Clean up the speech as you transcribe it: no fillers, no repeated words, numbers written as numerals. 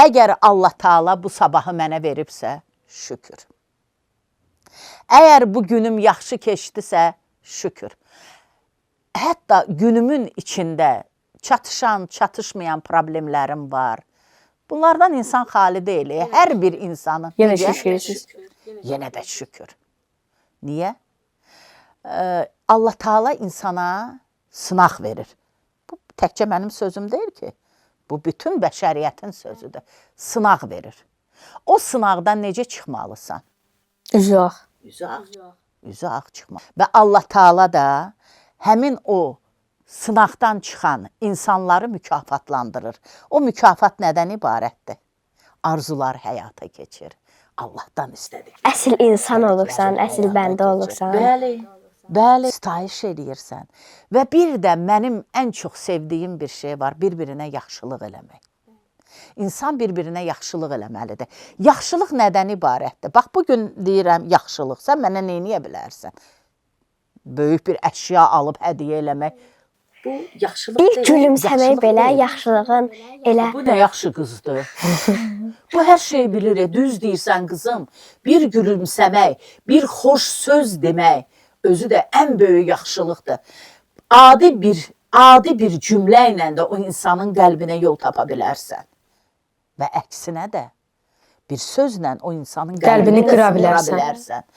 Əgər Allah Taala bu sabahı mənə veribsə, şükür. Əgər bu günüm yaxşı keçdisə, şükür. Hətta günümün içində çatışan, çatışmayan problemlərim var. Bunlardan insan xali deyil. Hər bir insanın. Yenə şükür. Yenə də şükür. Niyə? Allah Taala insana sınaq verir. Bu təkcə mənim sözüm deyil ki. Bu bütün bəşəriyyətin sözüdür. Sınaq verir. O sınaqdan necə çıxmalısan? Üzü ağ. Üzü ağ çıxma. Və Allah Taala da həmin o sınaqdan çıxan insanları mükafatlandırır. O mükafat nədən ibarətdir? Arzular həyata keçir. Allahdan istədik. Əsl insan olursan, əsl bəndə olursan. Bəli, sitayiş eləyirsən. Və bir də mənim ən çox sevdiyim bir şey var, bir-birinə yaxşılıq eləmək. İnsan bir-birinə yaxşılıq eləməlidir. Yaxşılıq nədən ibarətdir? Bax, bugün deyirəm yaxşılıq, sən mənə neyniyə bilərsən? Böyük bir əşya alıb hədiyyə eləmək. Bu yaxşılıq Bir gülümsəmək belə yaxşılığın elə. Bu nə yaxşı qızdır. Bu hər şey bilir, düz deyirsən qızım. Bir gülümsəmək, bir xoş söz demək, özü də ən böyük yaxşılıqdır. Adi bir cümlə ilə də o insanın qəlbinə yol tapa bilərsən. Və əksinə də bir sözlə o insanın qəlbini qıra bilərsən.